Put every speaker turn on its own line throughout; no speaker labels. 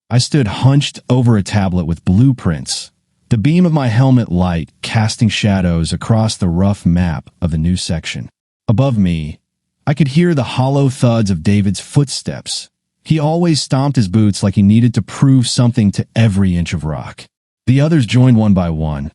I stood hunched over a tablet with blueprints, the beam of my helmet light casting shadows across the rough map of the new section. Above me, I could hear the hollow thuds of David's footsteps. He always stomped his boots like he needed to prove something to every inch of rock. The others joined one by one.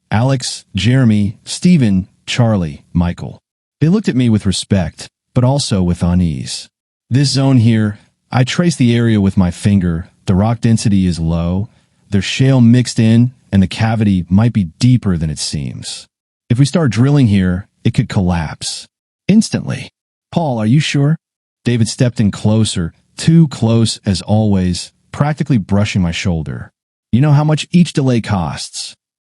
Alex, Jeremy, Stephen, Charlie, Michael. They looked at me with respect, but also with unease. This zone here, I traced the area with my finger. The rock density is low. There's shale mixed in, and the cavity might be deeper than it seems. If we start drilling here, it could collapse. Instantly. Paul, are you sure? David stepped in closer, too close as always, practically brushing my shoulder. You know how much each delay costs.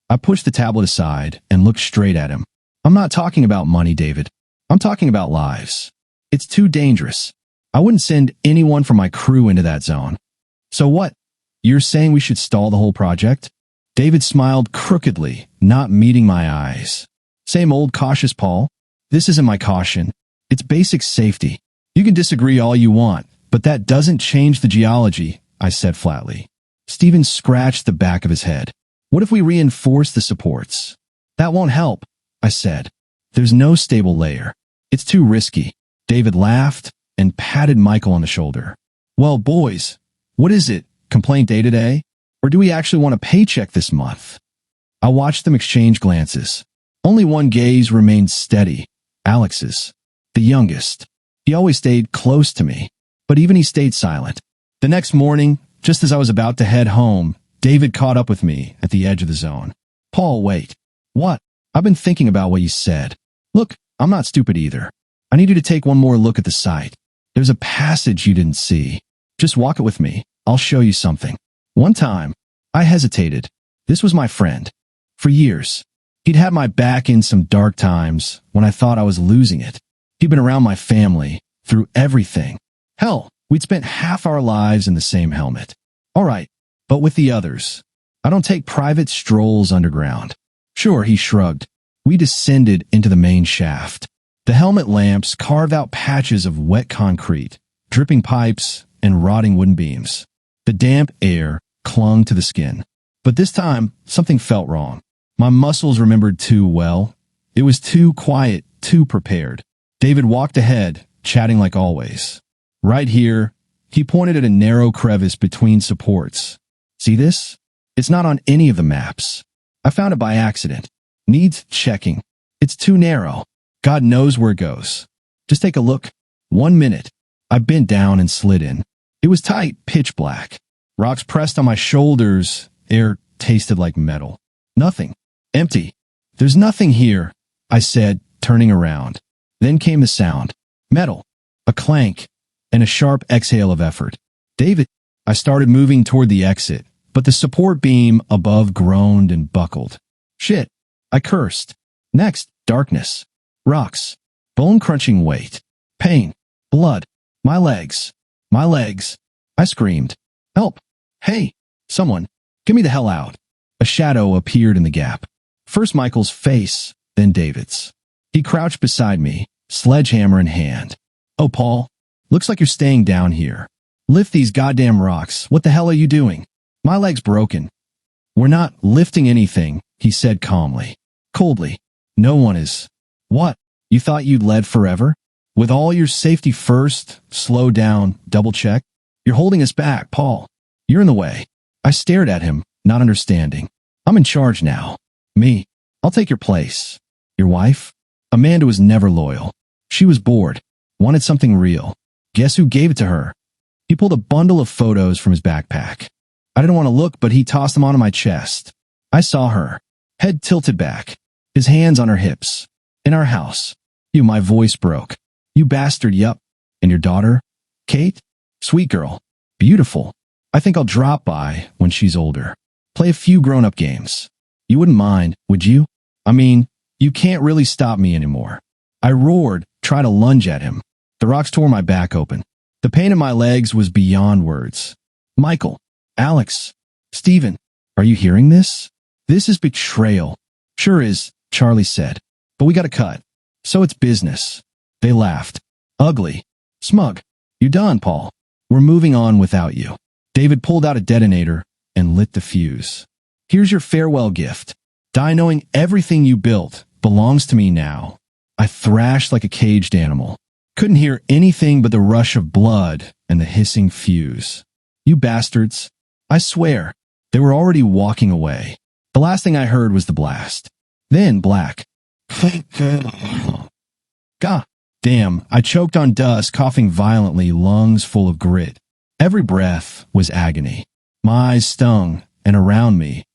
I pushed the tablet aside and looked straight at him. I'm not talking about money, David. I'm talking about lives. It's too dangerous. I wouldn't send anyone from my crew into that zone. So what? You're saying we should stall the whole project? David smiled crookedly, not meeting my eyes. Same old cautious, Paul. This isn't my caution. It's basic safety. You can disagree all you want, but that doesn't change the geology, I said flatly. Stephen scratched the back of his head. What if we reinforce the supports? That won't help, I said. There's no stable layer. It's too risky. David laughed and patted Michael on the shoulder. Well, boys, what is it? Complaint day to day? Or do we actually want a paycheck this month? I watched them exchange glances. Only one gaze remained steady. Alex's. The youngest. He always stayed close to me, but even he stayed silent. The next morning, just as I was about to head home, David caught up with me at the edge of the zone. Paul, wait. What? I've been thinking about what you said. Look, I'm not stupid either. I need you to take one more look at the site. There's a passage you didn't see. Just walk it with me. I'll show you something. One time, I hesitated. This was my friend. For years, he'd had my back in some dark times when I thought I was losing it. He'd been around my family, through everything. Hell, we'd spent half our lives in the same helmet. All right, but with the others. I don't take private strolls underground. Sure, he shrugged. We descended into the main shaft. The helmet lamps carved out patches of wet concrete, dripping pipes, and rotting wooden beams. The damp air clung to the skin. But this time, something felt wrong. My muscles remembered too well. It was too quiet, too prepared. David walked ahead, chatting like always. Right here, he pointed at a narrow crevice between supports. See this? It's not on any of the maps. I found it by accident. Needs checking. It's too narrow. God knows where it goes. Just take a look. 1 minute. I bent down and slid in. It was tight, pitch black. Rocks pressed on my shoulders. Air tasted like metal. Nothing. Empty. There's nothing here, I said, turning around. Then came the sound. Metal. A clank. And a sharp exhale of effort. David. I started moving toward the exit, but the support beam above groaned and buckled. Shit. I cursed. Next, darkness. Rocks. Bone-crunching weight. Pain. Blood. My legs. My legs. I screamed. Help. Hey. Someone. Get me the hell out. A shadow appeared in the gap. First Michael's face, then David's. He crouched beside me, sledgehammer in hand. Oh, Paul. Looks like you're staying down here. Lift these goddamn rocks. What the hell are you doing? My leg's broken. We're not lifting anything, he said calmly. Coldly. No one is. What? You thought you'd led forever? With all your safety first, slow down, double check? You're holding us back, Paul. You're in the way. I stared at him, not understanding. I'm in charge now. Me. I'll take your place. Your wife? Amanda was never loyal. She was bored. Wanted something real. Guess who gave it to her? He pulled a bundle of photos from his backpack. I didn't want to look, but he tossed them onto my chest. I saw her. Head tilted back. His hands on her hips. In our house. You, my voice broke. You bastard, yup. And your daughter? Kate? Sweet girl. Beautiful. I think I'll drop by when she's older. Play a few grown-up games. You wouldn't mind, would you? I mean, you can't really stop me anymore. I roared, tried to lunge at him. The rocks tore my back open. The pain in my legs was beyond words. Michael, Alex, Stephen, are you hearing this? This is betrayal. Sure is, Charlie said. But we got to cut. So it's business. They laughed. Ugly. Smug. You're done, Paul. We're moving on without you. David pulled out a detonator and lit the fuse. Here's your farewell gift. Die knowing everything you built belongs to me now. I thrashed like a caged animal. Couldn't hear anything but the rush of blood and the hissing fuse. You bastards. I swear. They were already walking away. The last thing I heard was the blast. Then black. God damn, I choked on dust, coughing violently, lungs full of grit. Every breath was agony. My eyes stung, and around me,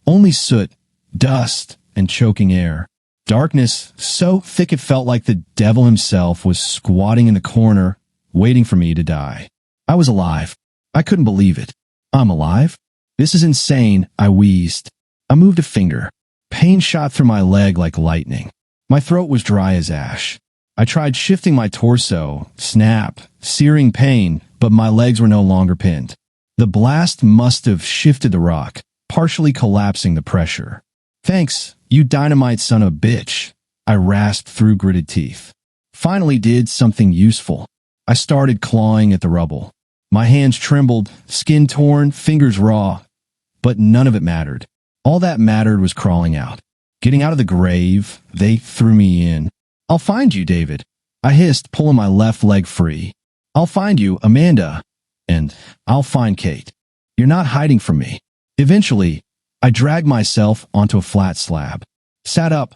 only soot, dust, and choking air. Darkness so thick it felt like the devil himself was squatting in the corner, waiting for me to die. I was alive. I couldn't believe it. I'm alive? This is insane, I wheezed. I moved a finger. Pain shot through my leg like lightning. My throat was dry as ash. I tried shifting my torso, snap, searing pain, but my legs were no longer pinned. The blast must have shifted the rock, partially collapsing the pressure. Thanks, you dynamite son of a bitch, I rasped through gritted teeth. Finally did something useful. I started clawing at the rubble. My hands trembled, skin torn, fingers raw. But none of it mattered. All that mattered was crawling out. Getting out of the grave, they threw me in. I'll find you, David, I hissed, pulling my left leg free. I'll find you, Amanda. And I'll find Kate. You're not hiding from me. Eventually, I dragged myself onto a flat slab. Sat up,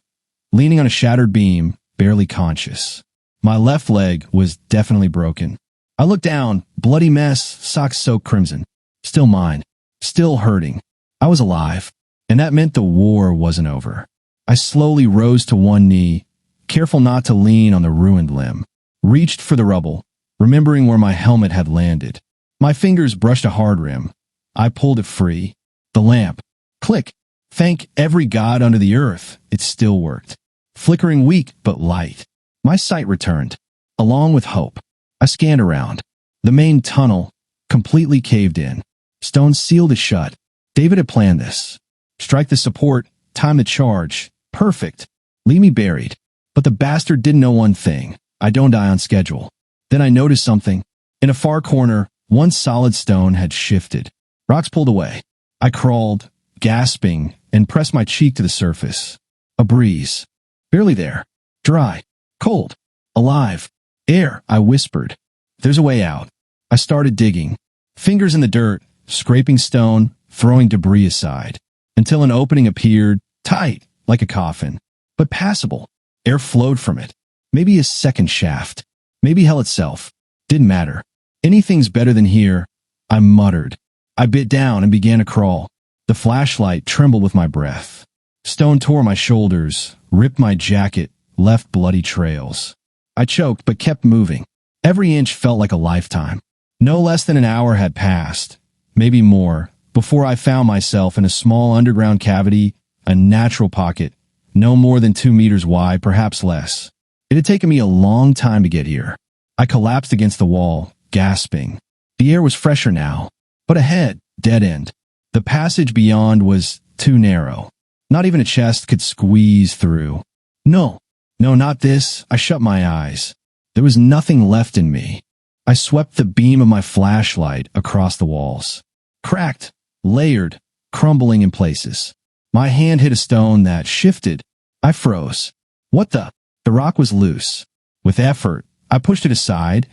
leaning on a shattered beam, barely conscious. My left leg was definitely broken. I looked down, bloody mess, socks soaked crimson. Still mine. Still hurting. I was alive, and that meant the war wasn't over. I slowly rose to one knee, careful not to lean on the ruined limb. Reached for the rubble, remembering where my helmet had landed. My fingers brushed a hard rim. I pulled it free. The lamp. Click. Thank every god under the earth, it still worked. Flickering weak but light. My sight returned, along with hope. I scanned around. The main tunnel, completely caved in. Stone sealed it shut. David had planned this. Strike the support, time the charge. Perfect. Leave me buried. But the bastard didn't know one thing. I don't die on schedule. Then I noticed something. In a far corner, one solid stone had shifted. Rocks pulled away. I crawled, gasping, and pressed my cheek to the surface. A breeze. Barely there. Dry. Cold. Alive. Air, I whispered. There's a way out. I started digging. Fingers in the dirt, scraping stone, throwing debris aside, until an opening appeared, tight, like a coffin, but passable. Air flowed from it. Maybe a second shaft. Maybe hell itself. Didn't matter. Anything's better than here, I muttered. I bit down and began to crawl. The flashlight trembled with my breath. Stone tore my shoulders, ripped my jacket, left bloody trails. I choked but kept moving. Every inch felt like a lifetime. No less than an hour had passed, maybe more, before I found myself in a small underground cavity, a natural pocket, no more than 2 meters wide, perhaps less. It had taken me a long time to get here. I collapsed against the wall, gasping. The air was fresher now, but ahead, dead end. The passage beyond was too narrow. Not even a chest could squeeze through. No, not this. I shut my eyes. There was nothing left in me. I swept the beam of my flashlight across the walls. Cracked, layered, crumbling in places. My hand hit a stone that shifted. I froze. What the? The rock was loose. With effort, I pushed it aside,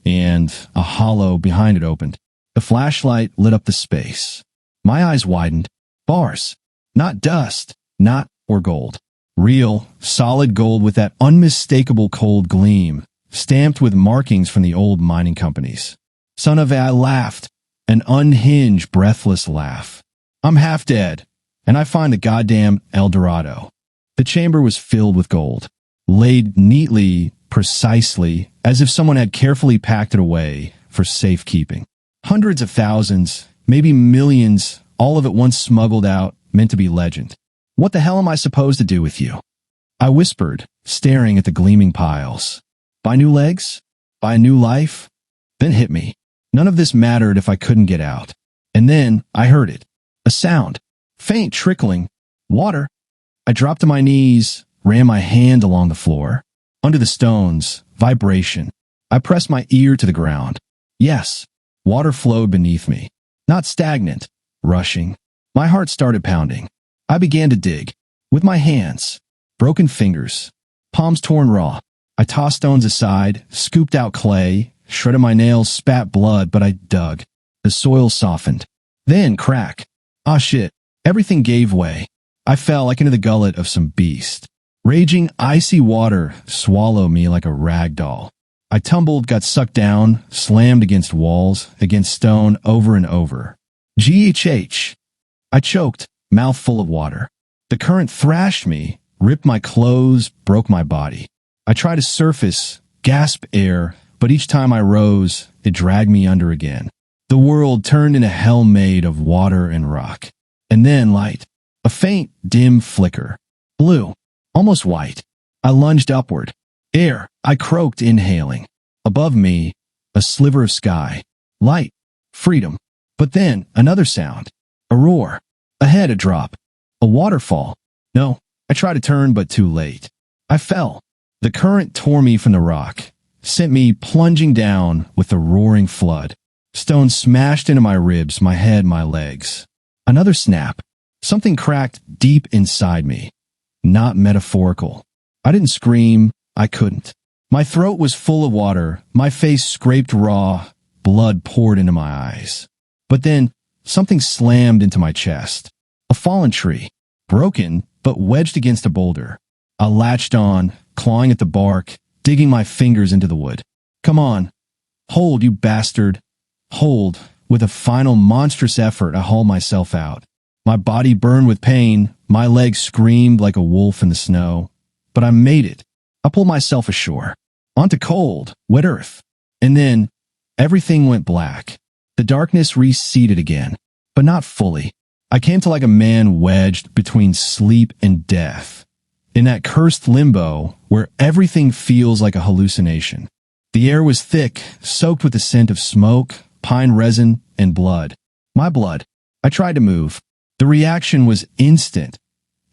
and a hollow behind it opened. The flashlight lit up the space. My eyes widened. Bars. Not dust. Not or gold. Real, solid gold with that unmistakable cold gleam, stamped with markings from the old mining companies. Son of a, I laughed. An unhinged, breathless laugh. I'm half dead, and I find the goddamn El Dorado. The chamber was filled with gold, laid neatly, precisely, as if someone had carefully packed it away for safekeeping. Hundreds of thousands, maybe millions, all of it once smuggled out, meant to be legend. What the hell am I supposed to do with you? I whispered, staring at the gleaming piles. Buy new legs? Buy a new life? Then hit me. None of this mattered if I couldn't get out. And then I heard it. A sound. Faint trickling. Water. I dropped to my knees, ran my hand along the floor. Under the stones, vibration. I pressed my ear to the ground. Yes, water flowed beneath me. Not stagnant, rushing. My heart started pounding. I began to dig. With my hands. Broken fingers. Palms torn raw. I tossed stones aside, scooped out clay, shredded my nails, spat blood, but I dug. The soil softened. Then crack. Ah shit. Everything gave way. I fell like into the gullet of some beast. Raging, icy water swallowed me like a rag doll. I tumbled, got sucked down, slammed against walls, against stone, over and over. GHH. I choked, mouth full of water. The current thrashed me, ripped my clothes, broke my body. I tried to surface, gasp air, but each time I rose, it dragged me under again. The world turned into hell made of water and rock. And then light. A faint, dim flicker. Blue. Almost white. I lunged upward. Air. I croaked, inhaling. Above me, a sliver of sky. Light. Freedom. But then, another sound. A roar. Ahead, a drop. A waterfall. No, I tried to turn, but too late. I fell. The current tore me from the rock, sent me plunging down with a roaring flood. Stones smashed into my ribs, my head, my legs. Another snap. Something cracked deep inside me. Not metaphorical. I didn't scream. I couldn't. My throat was full of water. My face scraped raw. Blood poured into my eyes. But then, something slammed into my chest. A fallen tree. Broken, but wedged against a boulder. I latched on, clawing at the bark, digging my fingers into the wood. Come on. Hold, you bastard. Hold. With a final monstrous effort, I hauled myself out. My body burned with pain. My legs screamed like a wolf in the snow. But I made it. I pulled myself ashore. Onto cold, wet earth. And then, everything went black. The darkness receded again. But not fully. I came to like a man wedged between sleep and death. In that cursed limbo where everything feels like a hallucination. The air was thick, soaked with the scent of smoke, pine resin, and blood. My blood. I tried to move. The reaction was instant.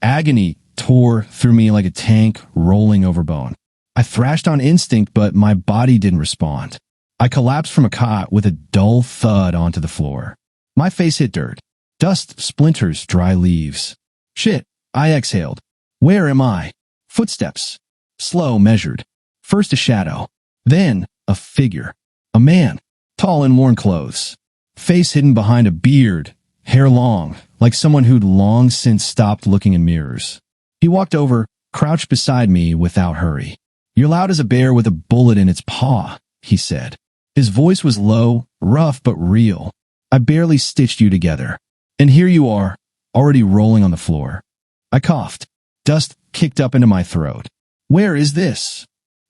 Agony tore through me like a tank rolling over bone. I thrashed on instinct, but my body didn't respond. I collapsed from a cot with a dull thud onto the floor. My face hit dirt. Dust, splinters, dry leaves. Shit, I exhaled. Where am I? Footsteps. Slow, measured. First a shadow. Then a figure. A man. Tall in worn clothes. Face hidden behind a beard. Hair long, like someone who'd long since stopped looking in mirrors. He walked over, crouched beside me without hurry. You're loud as a bear with a bullet in its paw, he said. His voice was low, rough, but real. I barely stitched you together. And here you are, already rolling on the floor. I coughed. Dust kicked up into my throat. Where is this?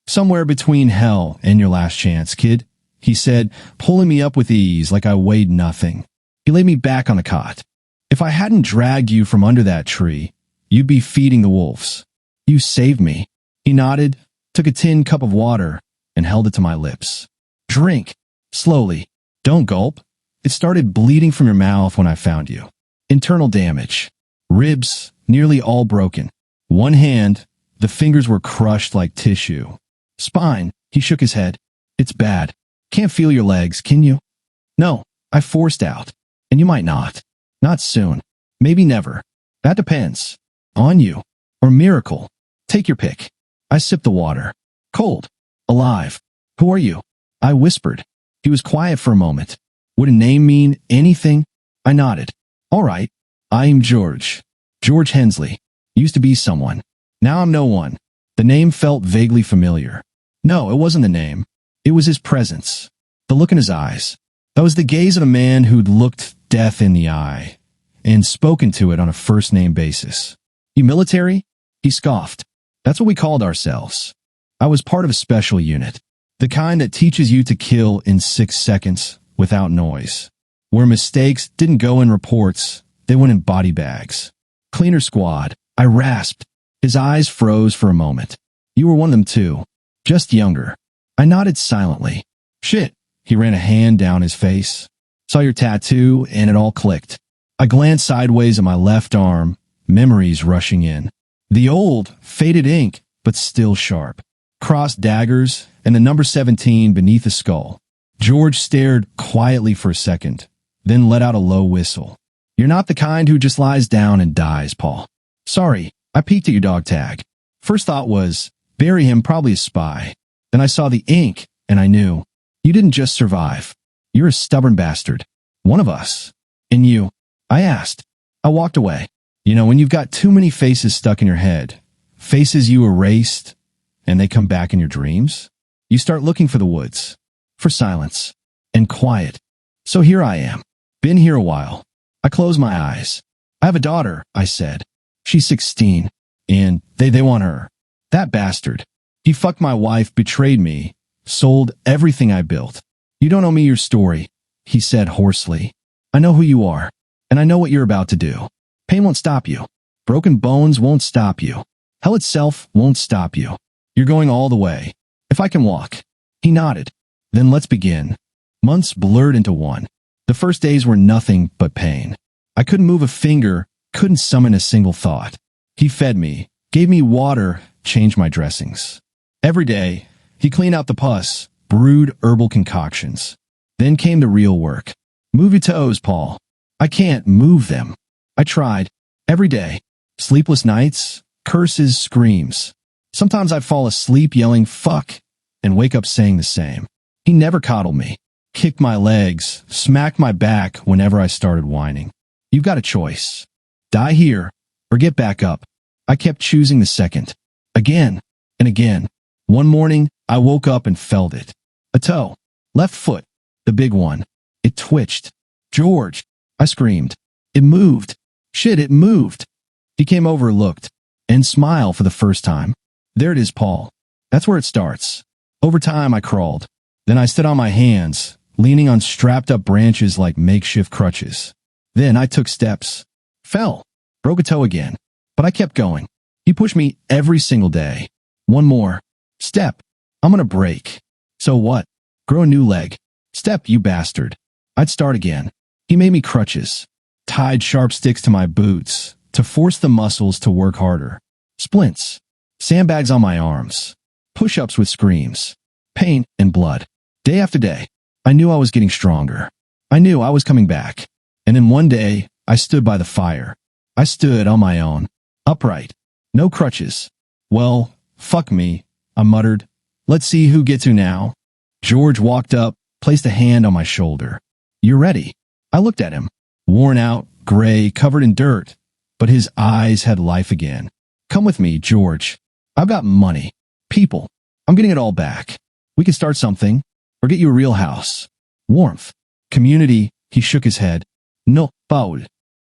Somewhere between hell and your last chance, kid, he said, pulling me up with ease like I weighed nothing. He laid me back on the cot. If I hadn't dragged you from under that tree, you'd be feeding the wolves. You saved me. He nodded, took a tin cup of water, and held it to my lips. Drink. Slowly. Don't gulp. It started bleeding from your mouth when I found you. Internal damage. Ribs, nearly all broken. One hand, the fingers were crushed like tissue. Spine, he shook his head. It's bad. Can't feel your legs, can you? No, I forced out. And you might not. Not soon. Maybe never. That depends. On you. Or miracle. Take your pick. I sipped the water. Cold. Alive. Who are you? I whispered. He was quiet for a moment. Would a name mean anything? I nodded. All right. I'm George. George Hensley. Used to be someone. Now I'm no one. The name felt vaguely familiar. No, it wasn't the name. It was his presence. The look in his eyes. That was the gaze of a man who'd looked death in the eye and spoken to it on a first-name basis. You military? He scoffed. That's what we called ourselves. I was part of a special unit. The kind that teaches you to kill in 6 seconds without noise. Where mistakes didn't go in reports, they went in body bags. Cleaner squad. I rasped. His eyes froze for a moment. You were one of them too. Just younger. I nodded silently. Shit. He ran a hand down his face. Saw your tattoo, and it all clicked. I glanced sideways at my left arm, memories rushing in. The old, faded ink, but still sharp. Crossed daggers, and the number 17 beneath the skull. George stared quietly for a second, then let out a low whistle. You're not the kind who just lies down and dies, Paul. Sorry, I peeked at your dog tag. First thought was, bury him, probably a spy. Then I saw the ink, and I knew. You didn't just survive. You're a stubborn bastard. One of us. And you? I asked. I walked away. You know, when you've got too many faces stuck in your head, faces you erased, and they come back in your dreams, you start looking for the woods, for silence, and quiet. So here I am. Been here a while. I close my eyes. I have a daughter, I said. She's 16, and they want her. That bastard. He fucked my wife, betrayed me, sold everything I built. You don't owe me your story, he said hoarsely. I know who you are, and I know what you're about to do. Pain won't stop you. Broken bones won't stop you. Hell itself won't stop you. You're going all the way. If I can walk. He nodded. Then let's begin. Months blurred into one. The first days were nothing but pain. I couldn't move a finger, couldn't summon a single thought. He fed me, gave me water, changed my dressings. Every day, he cleaned out the pus, brewed herbal concoctions. Then came the real work. Move your toes, Paul. I can't move them. I tried. Every day. Sleepless nights, curses, screams. Sometimes I'd fall asleep yelling, fuck, and wake up saying the same. He never coddled me, kicked my legs, smacked my back whenever I started whining. You've got a choice. Die here, or get back up. I kept choosing the second. Again and again. One morning, I woke up and felt it. A toe. Left foot. The big one. It twitched. George. I screamed. It moved. Shit, it moved. He came over, looked, and smiled for the first time. There it is, Paul. That's where it starts. Over time, I crawled. Then I stood on my hands, leaning on strapped-up branches like makeshift crutches. Then I took steps. Fell. Broke a toe again. But I kept going. He pushed me every single day. One more. Step. I'm gonna break. So what? Grow a new leg. Step, you bastard. I'd start again. He made me crutches. Tied sharp sticks to my boots to force the muscles to work harder. Splints. Sandbags on my arms. Push-ups with screams. Pain and blood. Day after day, I knew I was getting stronger. I knew I was coming back. And then one day, I stood by the fire. I stood on my own. Upright. No crutches. Well, fuck me, I muttered. Let's see who gets who now. George walked up, placed a hand on my shoulder. You're ready. I looked at him. Worn out, gray, covered in dirt. But his eyes had life again. Come with me, George. I've got money. People. I'm getting it all back. We can start something. Or get you a real house. Warmth. Community. He shook his head. No, Paul.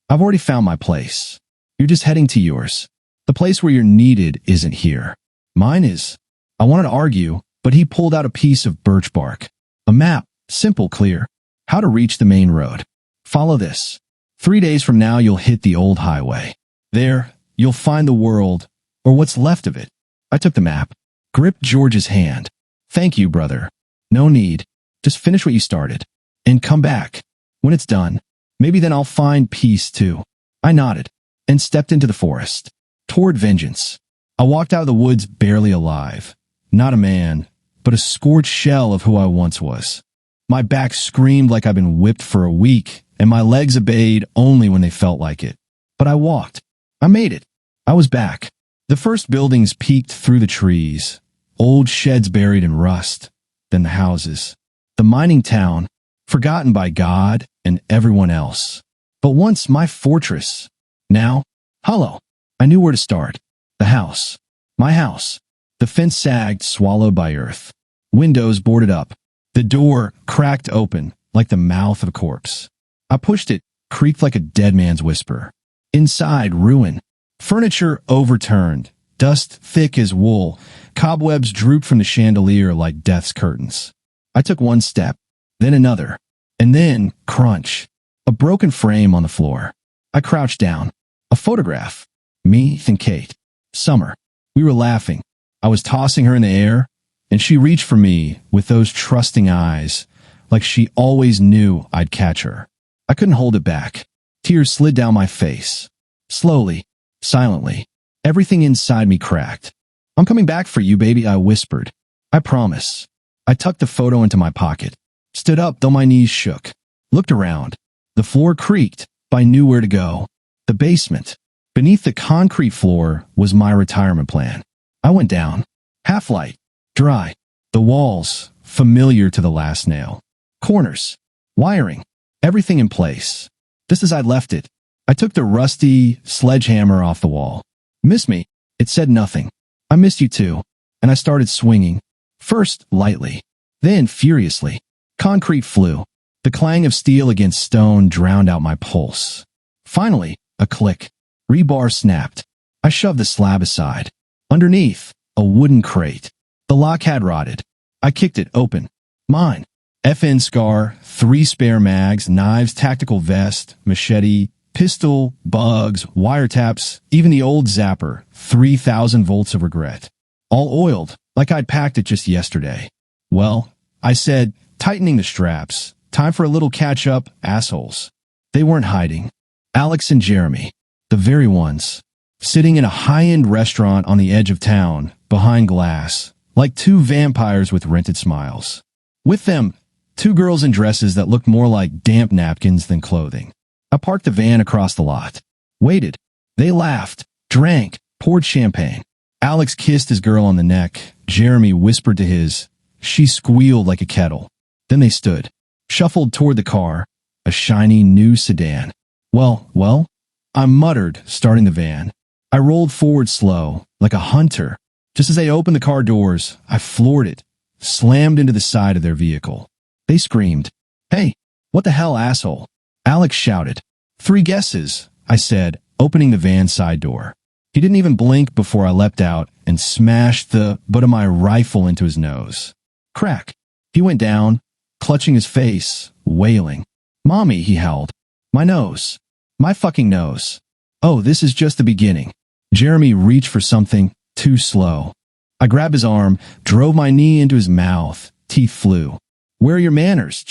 I've already found my place. You're just heading to yours. The place where you're needed isn't here. Mine is. I wanted to argue, but he pulled out a piece of birch bark. A map. Simple, clear. How to reach the main road. Follow this. 3 days from now, you'll hit the old highway. There, you'll find the world, or what's left of it. I took the map, gripped George's hand. Thank you, brother. No need. Just finish what you started. And come back. When it's done, maybe then I'll find peace too. I nodded and stepped into the forest. Toward vengeance. I walked out of the woods barely alive. Not a man, but a scorched shell of who I once was. My back screamed like I'd been whipped for a week, and my legs obeyed only when they felt like it. But I walked. I made it. I was back. The first buildings peeked through the trees. Old sheds buried in rust. Then the houses. The mining town, forgotten by God and everyone else. But once my fortress. Now, hollow. I knew where to start. The house. My house. The fence sagged, swallowed by earth. Windows boarded up. The door cracked open like the mouth of a corpse. I pushed it, creaked like a dead man's whisper. Inside, ruin. Furniture overturned, dust thick as wool. Cobwebs drooped from the chandelier like death's curtains. I took one step, then another, and then, crunch. A broken frame on the floor. I crouched down. A photograph. Me and Kate. Summer. We were laughing. I was tossing her in the air, and she reached for me with those trusting eyes, like she always knew I'd catch her. I couldn't hold it back. Tears slid down my face. Slowly, silently, everything inside me cracked. I'm coming back for you, baby, I whispered. I promise. I tucked the photo into my pocket, stood up though my knees shook, looked around. The floor creaked, but I knew where to go. The basement. Beneath the concrete floor was my retirement plan. I went down. Half-light. Dry. The walls, familiar to the last nail. Corners. Wiring. Everything in place. Just as I'd left it. I took the rusty sledgehammer off the wall. Miss me? It said nothing. I missed you too. And I started swinging. First, lightly. Then, furiously. Concrete flew. The clang of steel against stone drowned out my pulse. Finally, a click. Rebar snapped. I shoved the slab aside. Underneath, a wooden crate. The lock had rotted. I kicked it open. Mine. FN scar, 3 spare mags, knives, tactical vest, machete, pistol, bugs, wiretaps, even the old zapper, 3,000 volts of regret. All oiled, like I'd packed it just yesterday. Well, I said, tightening the straps. Time for a little catch-up, assholes. They weren't hiding. Alex and Jeremy, the very ones, sitting in a high-end restaurant on the edge of town, behind glass, like 2 vampires with rented smiles. With them, 2 girls in dresses that looked more like damp napkins than clothing. I parked the van across the lot. Waited. They laughed, drank, poured champagne. Alex kissed his girl on the neck. Jeremy whispered to his. She squealed like a kettle. Then they stood, shuffled toward the car, a shiny new sedan. Well, I muttered, starting the van. I rolled forward slow, like a hunter. Just as they opened the car doors, I floored it, slammed into the side of their vehicle. They screamed, "Hey, what the hell, asshole?" Alex shouted. 3 guesses, I said, opening the van side door. He didn't even blink before I leapt out and smashed the butt of my rifle into his nose. Crack. He went down, clutching his face, wailing. "Mommy," he howled. "My nose. My fucking nose." Oh, this is just the beginning. Jeremy reached for something, too slow. I grabbed his arm, drove my knee into his mouth. Teeth flew. "Where are your manners?"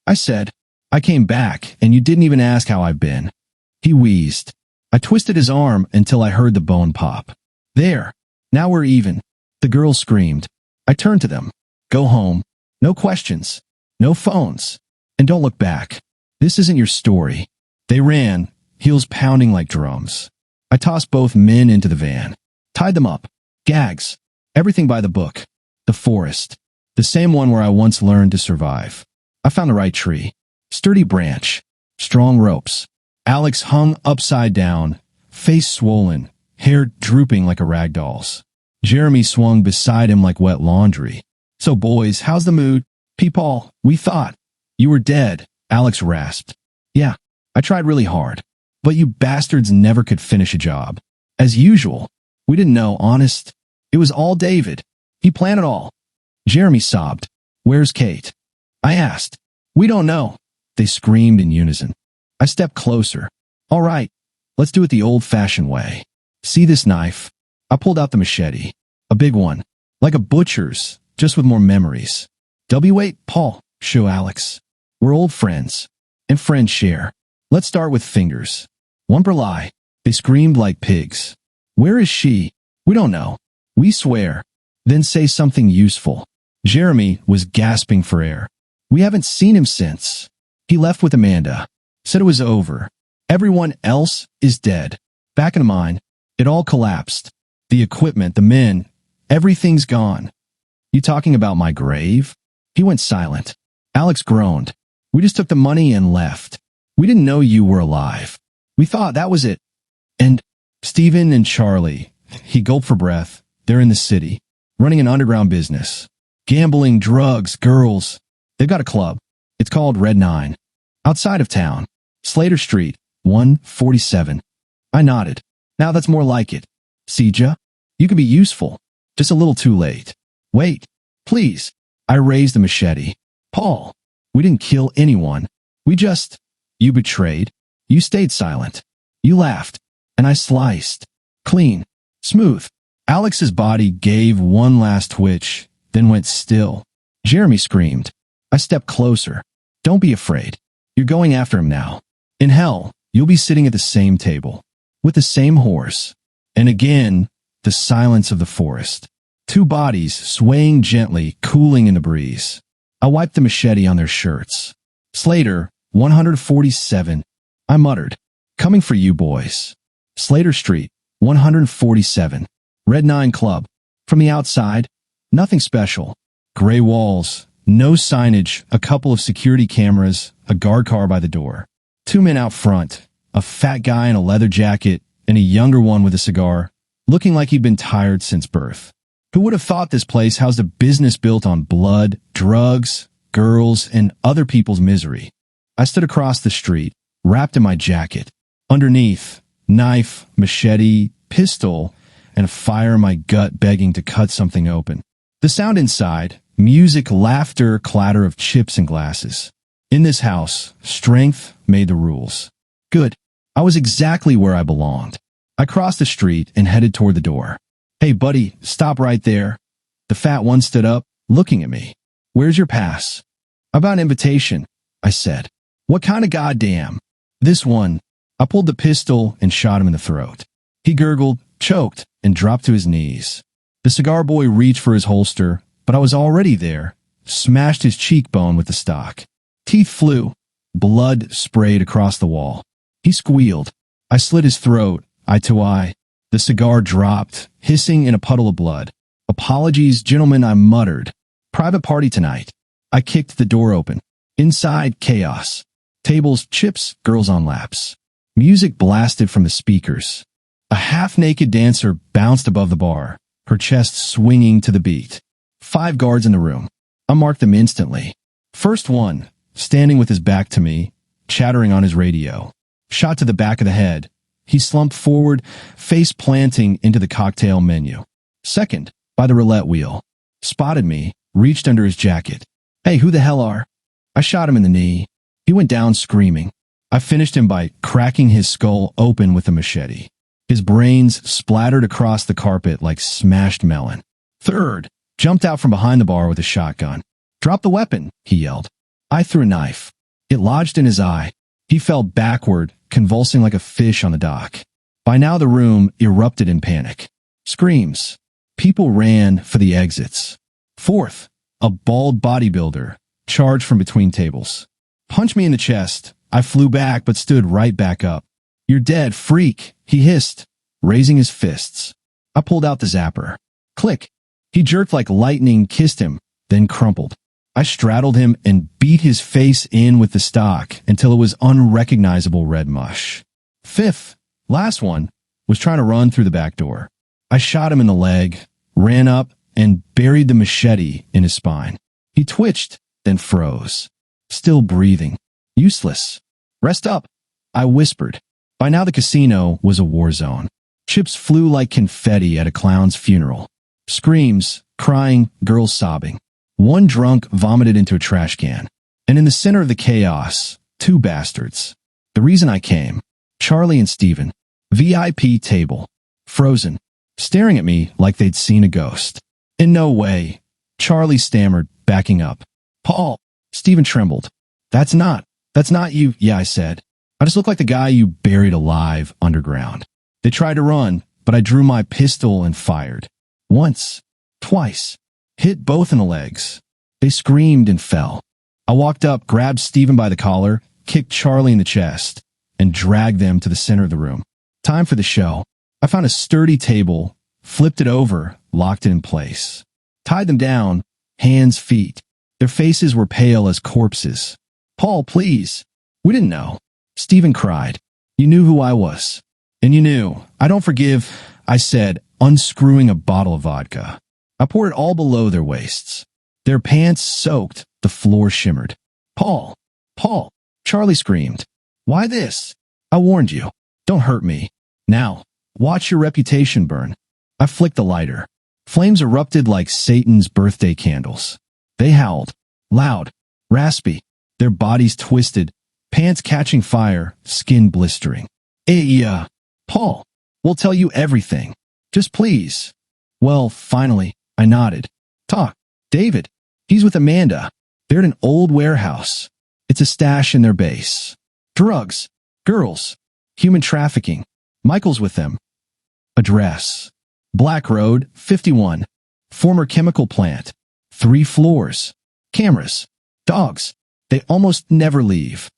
I said. "I came back, and you didn't even ask how I've been." He wheezed. I twisted his arm until I heard the bone pop. "There. Now we're even." The girls screamed. I turned to them. "Go home. No questions. No phones. And don't look back. This isn't your story." They ran, heels pounding like drums. I tossed both men into the van. Tied them up. Gags. Everything by the book. The forest. The same one where I once learned to survive. I found the right tree. Sturdy branch. Strong ropes. Alex hung upside down, face swollen, hair drooping like a rag doll's. Jeremy swung beside him like wet laundry. "So boys, how's the mood?" "Peepaw, we thought you were dead," Alex rasped. "Yeah, I tried really hard. But you bastards never could finish a job. As usual. We didn't know, honest. It was all David. He planned it all." Jeremy sobbed. "Where's Kate?" I asked. "We don't know." They screamed in unison. I stepped closer. "All right, let's do it the old-fashioned way. See this knife?" I pulled out the machete. A big one. Like a butcher's, just with more memories. "W8, Paul," show Alex. "We're old friends. And friends share. Let's start with fingers. One per lie." They screamed like pigs. "Where is she?" "We don't know." "We swear." "Then say something useful." Jeremy was gasping for air. "We haven't seen him since. He left with Amanda. Said it was over. Everyone else is dead." Back in the mine, it all collapsed. The equipment, the men, everything's gone. "You talking about my grave?" He went silent. Alex groaned. "We just took the money and left. We didn't know you were alive. We thought that was it. And Stephen and Charlie," he gulped for breath, "they're in the city, running an underground business. Gambling, drugs, girls. They've got a club. It's called Red 9. Outside of town. Slater Street, 147. I nodded. "Now that's more like it. Sija, you could be useful. Just a little too late." "Wait, please." I raised the machete. "Paul, we didn't kill anyone. We just..." "You betrayed. You stayed silent. You laughed. And I sliced. Clean. Smooth." Alex's body gave one last twitch, then went still. Jeremy screamed. I stepped closer. "Don't be afraid. You're going after him now. In hell, you'll be sitting at the same table. With the same horse." And again, the silence of the forest. 2 bodies swaying gently, cooling in the breeze. I wiped the machete on their shirts. Slater, 147. I muttered. Coming for you, boys. Slater Street, 147. Red 9 Club. From the outside, nothing special. Gray walls, no signage, a couple of security cameras, a guard car by the door. 2 men out front, a fat guy in a leather jacket and a younger one with a cigar, looking like he'd been tired since birth. Who would have thought this place housed a business built on blood, drugs, girls, and other people's misery? I stood across the street, wrapped in my jacket. Underneath, knife, machete, pistol, and a fire in my gut begging to cut something open. The sound inside, music, laughter, clatter of chips and glasses. In this house, strength made the rules. Good. I was exactly where I belonged. I crossed the street and headed toward the door. Hey, buddy, stop right there. The fat one stood up, looking at me. Where's your pass? About an invitation, I said. What kind of goddamn? This one. I pulled the pistol and shot him in the throat. He gurgled, choked, and dropped to his knees. The cigar boy reached for his holster, but I was already there, smashed his cheekbone with the stock. Teeth flew. Blood sprayed across the wall. He squealed. I slit his throat, eye to eye. The cigar dropped, hissing in a puddle of blood. Apologies, gentlemen, I muttered. Private party tonight. I kicked the door open. Inside, chaos. Tables, chips, girls on laps. Music blasted from the speakers. A half-naked dancer bounced above the bar, her chest swinging to the beat. 5 guards in the room. I marked them instantly. First one, standing with his back to me, chattering on his radio. Shot to the back of the head. He slumped forward, face planting into the cocktail menu. Second, by the roulette wheel. Spotted me, reached under his jacket. Hey, who the hell are? I shot him in the knee. He went down screaming. I finished him by cracking his skull open with a machete. His brains splattered across the carpet like smashed melon. Third, jumped out from behind the bar with a shotgun. Drop the weapon, he yelled. I threw a knife. It lodged in his eye. He fell backward, convulsing like a fish on the dock. By now the room erupted in panic. Screams. People ran for the exits. Fourth, a bald bodybuilder charged from between tables. Punched me in the chest. I flew back but stood right back up. You're dead, freak, he hissed, raising his fists. I pulled out the zapper. Click. He jerked like lightning, kissed him, then crumpled. I straddled him and beat his face in with the stock until it was unrecognizable red mush. Fifth, last one, was trying to run through the back door. I shot him in the leg, ran up, and buried the machete in his spine. He twitched, then froze. Still breathing. Useless. Rest up, I whispered. By now the casino was a war zone. Chips flew like confetti at a clown's funeral. Screams, crying, girls sobbing. One drunk vomited into a trash can. And in the center of the chaos, 2 bastards. The reason I came. Charlie and Steven. VIP table. Frozen. Staring at me like they'd seen a ghost. In no way. Charlie stammered, backing up. Paul. Steven trembled. That's not you. Yeah, I said. I just look like the guy you buried alive underground. They tried to run, but I drew my pistol and fired. Once. Twice. Hit both in the legs. They screamed and fell. I walked up, grabbed Steven by the collar, kicked Charlie in the chest, and dragged them to the center of the room. Time for the show. I found a sturdy table, flipped it over, locked it in place. Tied them down, hands, feet. Their faces were pale as corpses. Paul, please. We didn't know. Steven cried. You knew who I was. And you knew. I don't forgive, I said, unscrewing a bottle of vodka. I poured it all below their waists. Their pants soaked, the floor shimmered. Paul, Charlie screamed. Why this? I warned you. Don't hurt me. Now, watch your reputation burn. I flicked the lighter. Flames erupted like Satan's birthday candles. They howled. Loud. Raspy. Their bodies twisted. Pants catching fire. Skin blistering. Hey, Paul. We'll tell you everything. Just please. Well, finally, I nodded. Talk. David. He's with Amanda. They're at an old warehouse. It's a stash in their base. Drugs. Girls. Human trafficking. Michael's with them. Address. Black Road, 51. Former chemical plant. 3 floors. Cameras. Dogs. They almost never leave.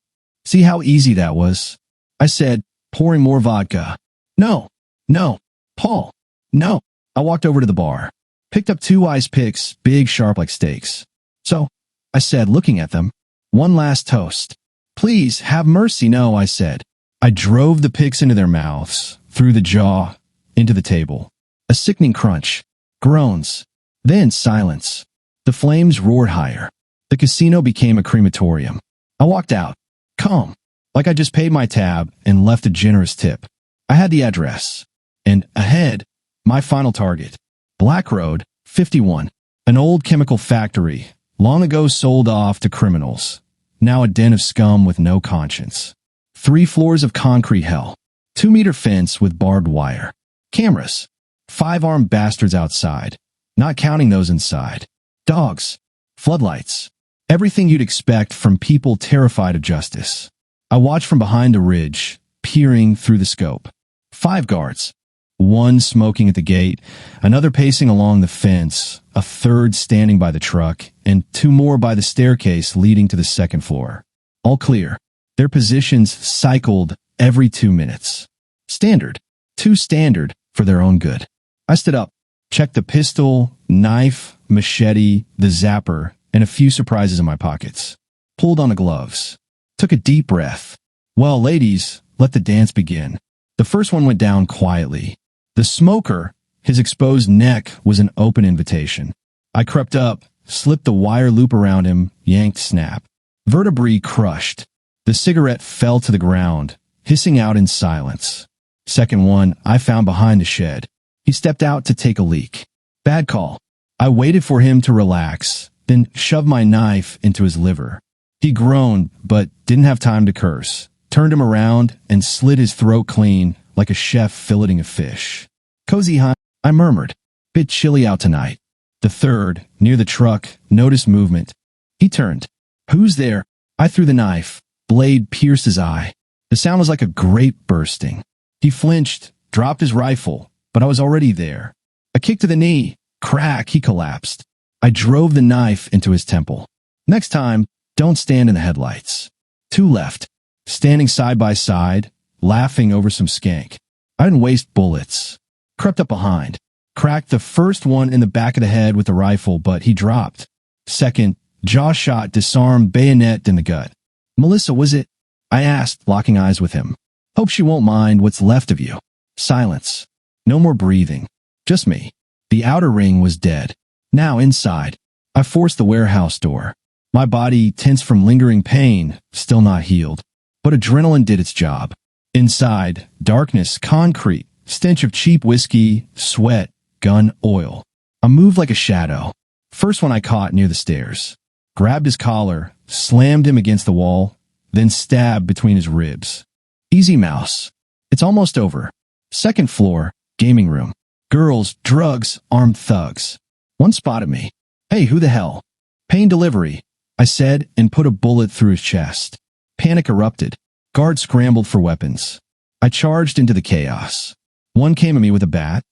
See how easy that was? I said, pouring more vodka. No, no, Paul, no. I walked over to the bar, picked up 2 ice picks, big, sharp like steaks. So, I said, looking at them, one last toast. Please, have mercy, no, I said. I drove the picks into their mouths, through the jaw, into the table. A sickening crunch, groans, then silence. The flames roared higher. The casino became a crematorium. I walked out, calm, like I just paid my tab and left a generous tip. I had the address. And ahead, my final target. Black Road, 51. An old chemical factory, long ago sold off to criminals. Now a den of scum with no conscience. 3 floors of concrete hell. 2-meter fence with barbed wire. Cameras. 5 armed bastards outside. Not counting those inside. Dogs. Floodlights. Everything you'd expect from people terrified of justice. I watched from behind a ridge, peering through the scope. 5 guards. 1 smoking at the gate, another pacing along the fence, a 3rd standing by the truck, and 2 more by the staircase leading to the 2nd floor. All clear. Their positions cycled every 2 minutes. Standard. Too standard for their own good. I stood up, checked the pistol, knife, machete, the zapper, and a few surprises in my pockets. Pulled on the gloves. Took a deep breath. Well, ladies, let the dance begin. The first one went down quietly. The smoker, his exposed neck was an open invitation. I crept up, slipped the wire loop around him, yanked snap. Vertebrae crushed. The cigarette fell to the ground, hissing out in silence. Second one I found behind the shed. He stepped out to take a leak. Bad call. I waited for him to relax, then shoved my knife into his liver. He groaned, but didn't have time to curse. Turned him around and slit his throat clean, like a chef filleting a fish. Cozy, huh? I murmured. Bit chilly out tonight. The third, near the truck, noticed movement. He turned. Who's there? I threw the knife. Blade pierced his eye. The sound was like a grape bursting. He flinched, dropped his rifle, but I was already there. A kick to the knee. Crack, he collapsed. I drove the knife into his temple. Next time, don't stand in the headlights. 2 left, standing side by side, laughing over some skank. I didn't waste bullets. Crept up behind. Cracked the first one in the back of the head with the rifle, but he dropped. Second, jaw shot, disarmed, bayonet in the gut. Melissa, was it? I asked, locking eyes with him. Hope she won't mind what's left of you. Silence. No more breathing. Just me. The outer ring was dead. Now inside. I forced the warehouse door. My body tense from lingering pain, still not healed. But adrenaline did its job. Inside, darkness, concrete, stench of cheap whiskey, sweat, gun, oil. I moved like a shadow. First one I caught near the stairs. Grabbed his collar, slammed him against the wall, then stabbed between his ribs. Easy mouse. It's almost over. 2nd floor, gaming room. Girls, drugs, armed thugs. One spotted me. Hey, who the hell? Pain delivery, I said and put a bullet through his chest. Panic erupted. Guards scrambled for weapons. I charged into the chaos. One came at me with a bat.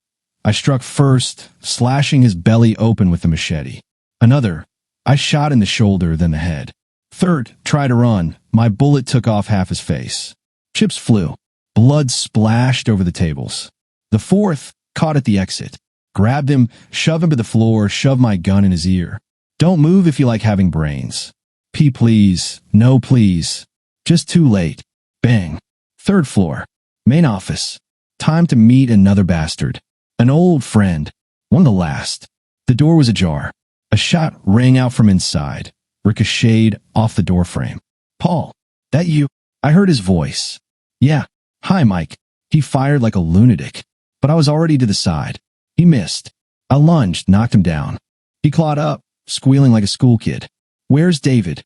I struck first, slashing his belly open with the machete. Another, I shot in the shoulder, then the head. Third, tried to run. My bullet took off half his face. Chips flew. Blood splashed over the tables. The fourth, caught at the exit. Grabbed him, shoved him to the floor, shoved my gun in his ear. Don't move if you like having brains. P, please. No, please. Just too late. Bang. 3rd floor. Main office. Time to meet another bastard. An old friend. One of the last. The door was ajar. A shot rang out from inside, ricocheted off the doorframe. Paul, that you? I heard his voice. Yeah. Hi, Mike. He fired like a lunatic, but I was already to the side. He missed. I lunged, knocked him down. He clawed up, squealing like a school kid. Where's David?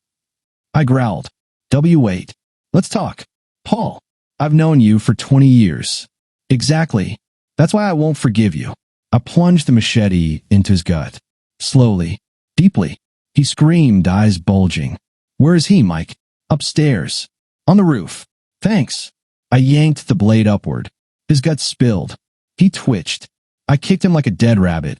I growled. Wait. Let's talk. Paul, I've known you for 20 years. Exactly. That's why I won't forgive you. I plunged the machete into his gut. Slowly, deeply. He screamed, eyes bulging. Where is he, Mike? Upstairs. On the roof. Thanks. I yanked the blade upward. His gut spilled. He twitched. I kicked him like a dead rabbit.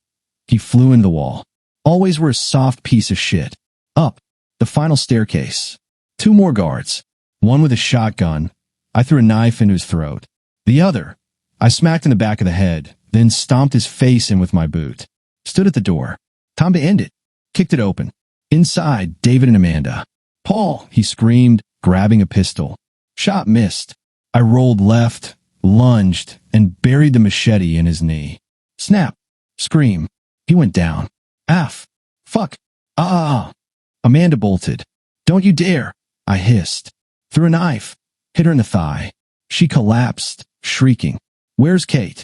He flew into the wall. Always were a soft piece of shit. Up. The final staircase. 2 more guards. One with a shotgun. I threw a knife into his throat. The other, I smacked in the back of the head, then stomped his face in with my boot. Stood at the door. Time to end it. Kicked it open. Inside, David and Amanda. "Paul," he screamed, grabbing a pistol. Shot missed. I rolled left, lunged, and buried the machete in his knee. Snap. Scream. He went down. F. Fuck. Amanda bolted. "Don't you dare," I hissed. Threw a knife. Hit her in the thigh. She collapsed, shrieking. "Where's Kate?"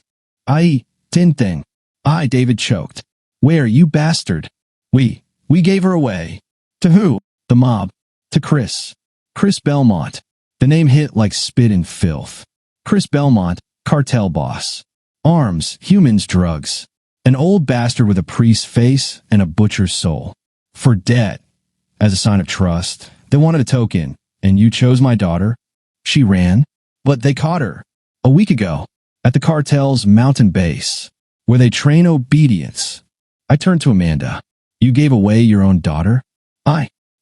Tinting. David choked. "Where, you bastard?" We gave her away." "To who?" "The mob." "To Chris Belmont." The name hit like spit in filth. Chris Belmont, cartel boss. Arms, humans, drugs. An old bastard with a priest's face and a butcher's soul. For debt. As a sign of trust. They wanted a token, and you chose my daughter? She ran, but they caught her. A week ago, at the cartel's mountain base, where they train obedience. I turned to Amanda. "You gave away your own daughter?"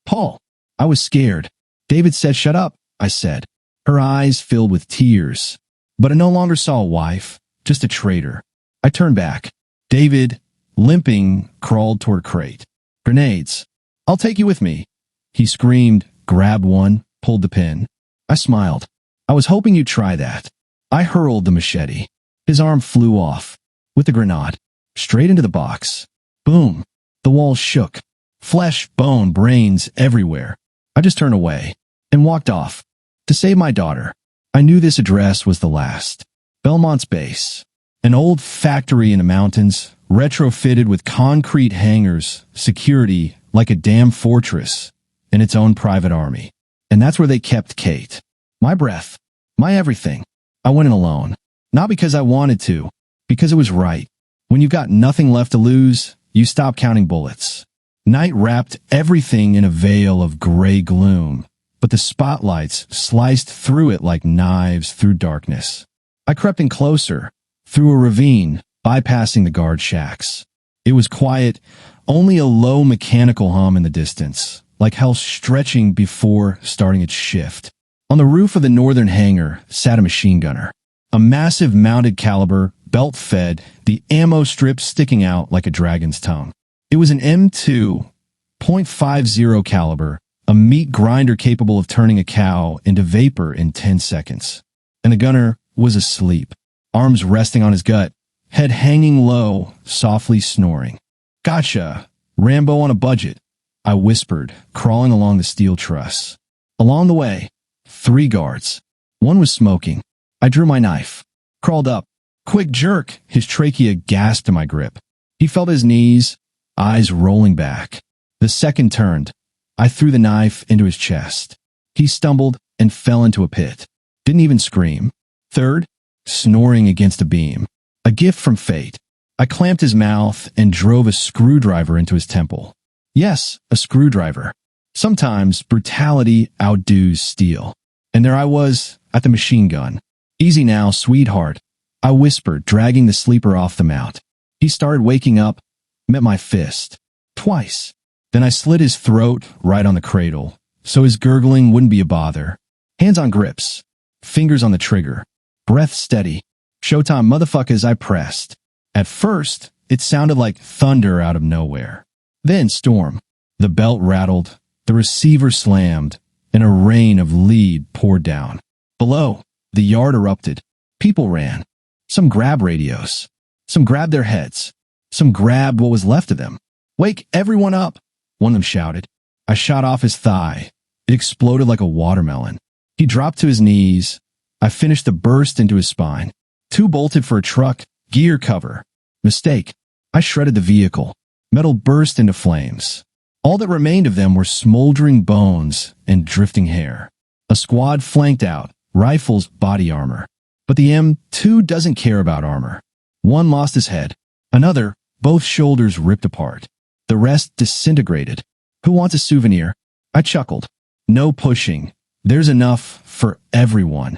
Paul. I was scared. David said, "Shut up," I said. Her eyes filled with tears. But I no longer saw a wife, just a traitor. I turned back. David, limping, crawled toward crate. "Grenades. I'll take you with me." He screamed, grabbed one, pulled the pin. I smiled. "I was hoping you'd try that." I hurled the machete. His arm flew off. With the grenade. Straight into the box. Boom. The walls shook. Flesh, bone, brains everywhere. I just turned away and walked off. To save my daughter. I knew this address was the last. Belmont's base. An old factory in the mountains, retrofitted with concrete hangars, security like a damn fortress, and its own private army. And that's where they kept Kate. My breath. My everything. I went in alone. Not because I wanted to, because it was right. When you've got nothing left to lose, you stop counting bullets. Night wrapped everything in a veil of gray gloom, but the spotlights sliced through it like knives through darkness. I crept in closer, through a ravine, bypassing the guard shacks. It was quiet, only a low mechanical hum in the distance, like hell stretching before starting its shift. On the roof of the northern hangar sat a machine gunner. A massive mounted caliber, belt-fed, the ammo strip sticking out like a dragon's tongue. It was an M2, .50 caliber, a meat grinder capable of turning a cow into vapor in 10 seconds. And the gunner was asleep, arms resting on his gut, head hanging low, softly snoring. "Gotcha, Rambo on a budget," I whispered, crawling along the steel truss. Along the way, 3 guards. One was smoking. I drew my knife, crawled up. Quick jerk, his trachea gasped to my grip. He felt his knees, eyes rolling back. The second turned. I threw the knife into his chest. He stumbled and fell into a pit. Didn't even scream. Third, snoring against a beam. A gift from fate. I clamped his mouth and drove a screwdriver into his temple. Yes, a screwdriver. Sometimes brutality outdoes steel. And there I was, at the machine gun. "Easy now, sweetheart," I whispered, dragging the sleeper off the mount. He started waking up, met my fist. Twice. Then I slit his throat right on the cradle, so his gurgling wouldn't be a bother. Hands on grips. Fingers on the trigger. Breath steady. "Showtime, motherfuckers," I pressed. At first, it sounded like thunder out of nowhere. Then storm. The belt rattled, the receiver slammed, and a rain of lead poured down. Below, the yard erupted. People ran. Some grabbed radios. Some grabbed their heads. Some grabbed what was left of them. "Wake everyone up," one of them shouted. I shot off his thigh. It exploded like a watermelon. He dropped to his knees. I finished the burst into his spine. 2 bolted for a truck, gear cover. Mistake. I shredded the vehicle. Metal burst into flames. All that remained of them were smoldering bones and drifting hair. A squad flanked out, rifles, body armor. But the M2 doesn't care about armor. One lost his head. Another, both shoulders ripped apart. The rest disintegrated. "Who wants a souvenir?" I chuckled. "No pushing. There's enough for everyone."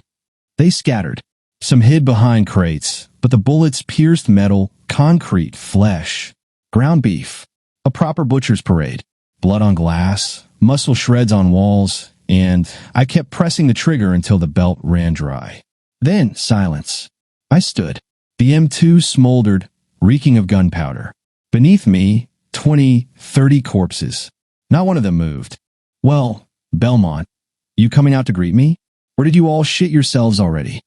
They scattered. Some hid behind crates, but the bullets pierced metal, concrete, flesh. Ground beef. A proper butcher's parade. Blood on glass, muscle shreds on walls, and I kept pressing the trigger until the belt ran dry. Then silence. I stood. The M2 smoldered, reeking of gunpowder. Beneath me, 20, 30 corpses. Not one of them moved. Well, Belmont, you coming out to greet me? Or did you all shit yourselves already?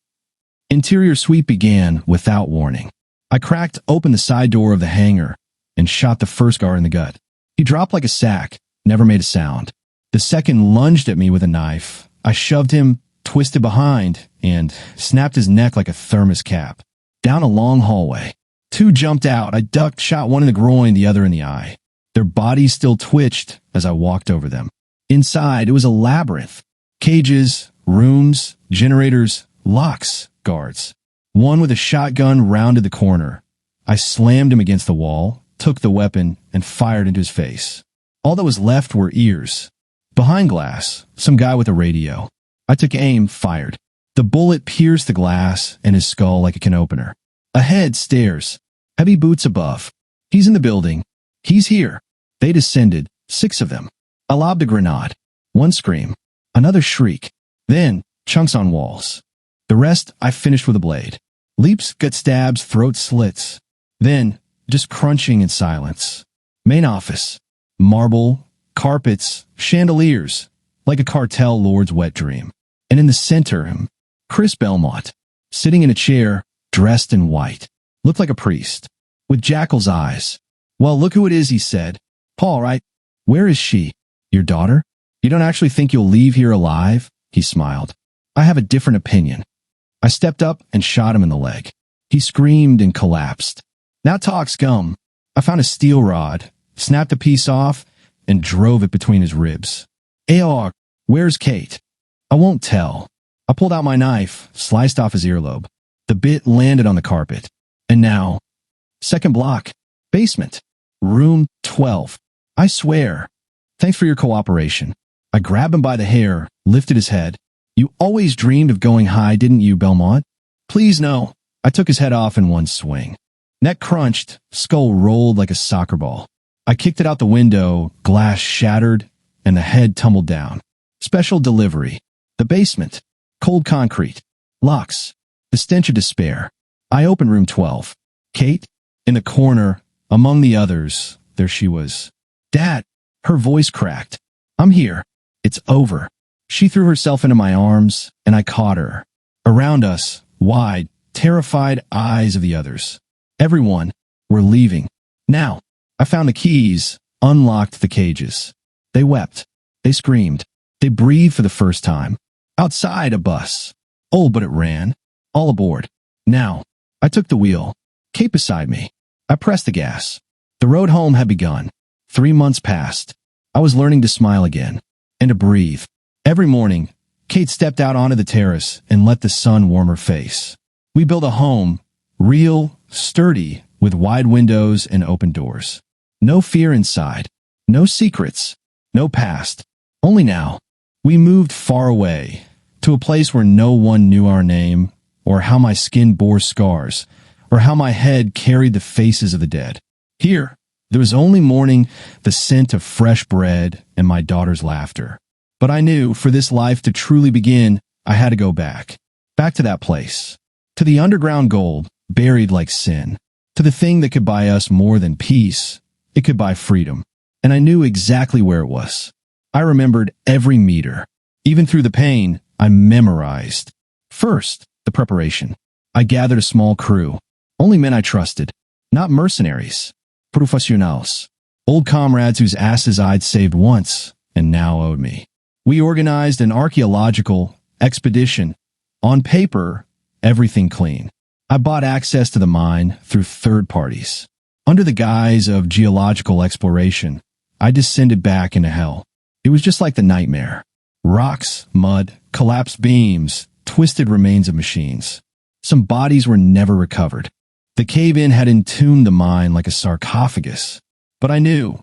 Interior sweep began without warning. I cracked open the side door of the hangar and shot the first guard in the gut. He dropped like a sack, never made a sound. The second lunged at me with a knife. I shoved him, twisted behind, and snapped his neck like a thermos cap. Down a long hallway. Two jumped out. I ducked, shot one in the groin, the other in the eye. Their bodies still twitched as I walked over them. Inside, it was a labyrinth. Cages, rooms, generators, locks, guards. One with a shotgun rounded the corner. I slammed him against the wall, took the weapon, and fired into his face. All that was left were ears. Behind glass, some guy with a radio. I took aim, fired. The bullet pierced the glass and his skull like a can opener. Ahead, stairs. Heavy boots above. He's in the building. He's here. They descended, 6 of them. I lobbed a grenade. One scream. Another shriek. Then, chunks on walls. The rest I finished with a blade. Leaps, gut stabs, throat slits. Then, just crunching in silence. Main office. Marble, carpets, chandeliers, like a cartel lord's wet dream. And in the center, Chris Belmont, sitting in a chair, dressed in white. Looked like a priest, with jackal's eyes. Well, look who it is, he said. Paul, right? Where is she? Your daughter? You don't actually think you'll leave here alive? He smiled. I have a different opinion. I stepped up and shot him in the leg. He screamed and collapsed. Now talk, scum. I found a steel rod, snapped a piece off, and drove it between his ribs. AR, where's Kate? I won't tell. I pulled out my knife, sliced off his earlobe. The bit landed on the carpet. And now, second block, basement, room 12. I swear. Thanks for your cooperation. I grabbed him by the hair, lifted his head. You always dreamed of going high, didn't you, Belmont? Please, no. I took his head off in one swing. Neck crunched, skull rolled like a soccer ball. I kicked it out the window, glass shattered, and the head tumbled down. Special delivery. The basement. Cold concrete. Locks. The stench of despair. I opened room 12. Kate, in the corner, among the others, there she was. Dad, her voice cracked. I'm here. It's over. She threw herself into my arms, and I caught her. Around us, wide, terrified eyes of the others. Everyone were leaving. Now, I found the keys, unlocked the cages. They wept. They screamed. They breathed for the first time. Outside, a bus. Old, but it ran. All aboard. Now, I took the wheel. Kate beside me. I pressed the gas. The road home had begun. 3 months passed. I was learning to smile again. And to breathe. Every morning, Kate stepped out onto the terrace and let the sun warm her face. We built a home, real, sturdy, with wide windows and open doors. No fear inside. No secrets. No past. Only now. We moved far away, to a place where no one knew our name, or how my skin bore scars, or how my head carried the faces of the dead. Here, there was only morning, the scent of fresh bread, and my daughter's laughter. But I knew, for this life to truly begin, I had to go back. Back to that place. To the underground gold, buried like sin. To the thing that could buy us more than peace. It could buy freedom. And I knew exactly where it was. I remembered every meter. Even through the pain, I memorized. First, the preparation. I gathered a small crew. Only men I trusted. Not mercenaries. Professionals. Old comrades whose asses I'd saved once and now owed me. We organized an archaeological expedition. On paper, everything clean. I bought access to the mine through third parties. Under the guise of geological exploration, I descended back into hell. It was just like the nightmare. Rocks, mud, collapsed beams, twisted remains of machines. Some bodies were never recovered. The cave-in had entombed the mine like a sarcophagus. But I knew.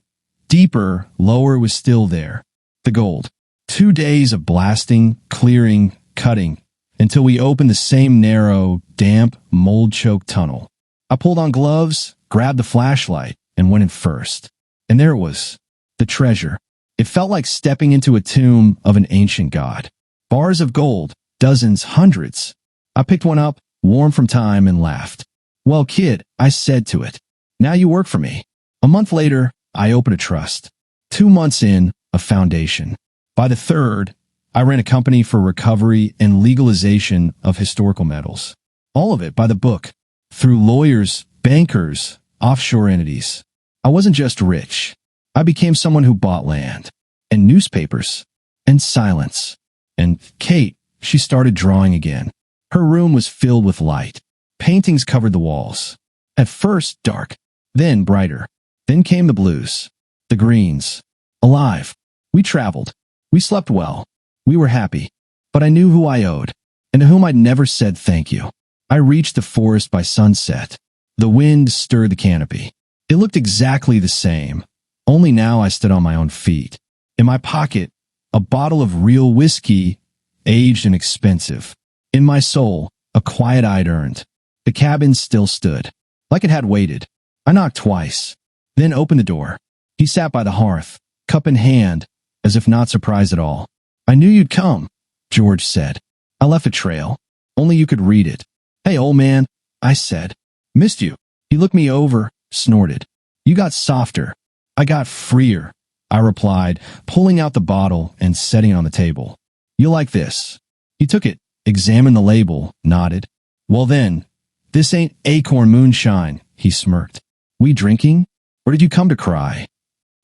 Deeper, lower was still there. The gold. 2 days of blasting, clearing, cutting, until we opened the same narrow, damp, mold-choked tunnel. I pulled on gloves, grabbed the flashlight, and went in first. And there it was. The treasure. It felt like stepping into a tomb of an ancient god. Bars of gold, dozens, hundreds. I picked one up, warm from time, and laughed. "Well, kid," I said to it, "now you work for me." A month later, I opened a trust. 2 months in, a foundation. By the third, I ran a company for recovery and legalization of historical metals. All of it by the book, through lawyers, bankers, offshore entities. I wasn't just rich. I became someone who bought land, and newspapers, and silence. And Kate, she started drawing again. Her room was filled with light. Paintings covered the walls. At first, dark, then brighter. Then came the blues, the greens. Alive. We traveled. We slept well. We were happy. But I knew who I owed, and to whom I'd never said thank you. I reached the forest by sunset. The wind stirred the canopy. It looked exactly the same, only now I stood on my own feet. In my pocket, a bottle of real whiskey, aged and expensive. In my soul, a quiet I'd earned. The cabin still stood, like it had waited. I knocked twice, then opened the door. He sat by the hearth, cup in hand, as if not surprised at all. "I knew you'd come," George said. "I left a trail. Only you could read it." "Hey, old man," I said. "Missed you." He looked me over, snorted. "You got softer." "I got freer," I replied, pulling out the bottle and setting it on the table. "You like this?" He took it, examined the label, nodded. "Well then, this ain't acorn moonshine," he smirked. "We drinking? Or did you come to cry?"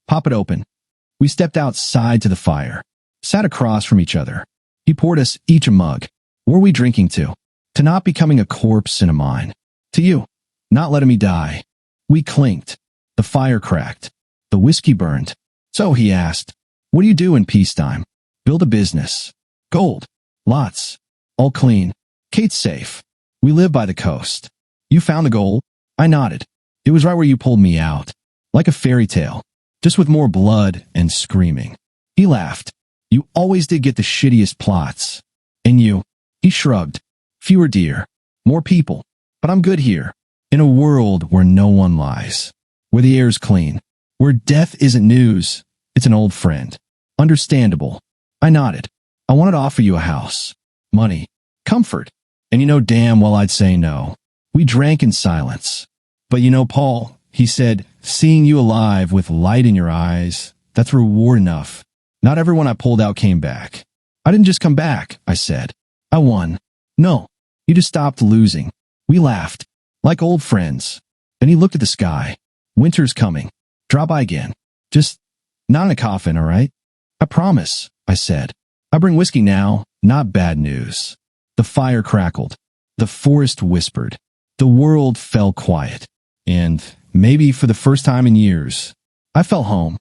"Pop it open." We stepped outside to the fire, sat across from each other. He poured us each a mug. What were we drinking to? To not becoming a corpse in a mine. To you, not letting me die. We clinked. The fire cracked. The whiskey burned. "So," he asked, "what do you do in peacetime?" "Build a business. Gold. Lots. All clean. Kate's safe. We live by the coast." "You found the gold?" I nodded. "It was right where you pulled me out. Like a fairy tale. Just with more blood and screaming." He laughed. "You always did get the shittiest plots." "And you?" He shrugged. "Fewer deer. More people. But I'm good here. In a world where no one lies. Where the air's clean. Where death isn't news. It's an old friend. Understandable." I nodded. "I wanted to offer you a house. Money. Comfort. And you know damn well I'd say no." We drank in silence. "But you know, Paul," he said, "seeing you alive with light in your eyes, that's reward enough. Not everyone I pulled out came back." "I didn't just come back," I said. "I won." "No, you just stopped losing." We laughed, like old friends. Then he looked at the sky. "Winter's coming. Drop by again. Just not in a coffin, all right?" "I promise," I said. "I bring whiskey now, not bad news." The fire crackled. The forest whispered. The world fell quiet. And, maybe for the first time in years, I felt home.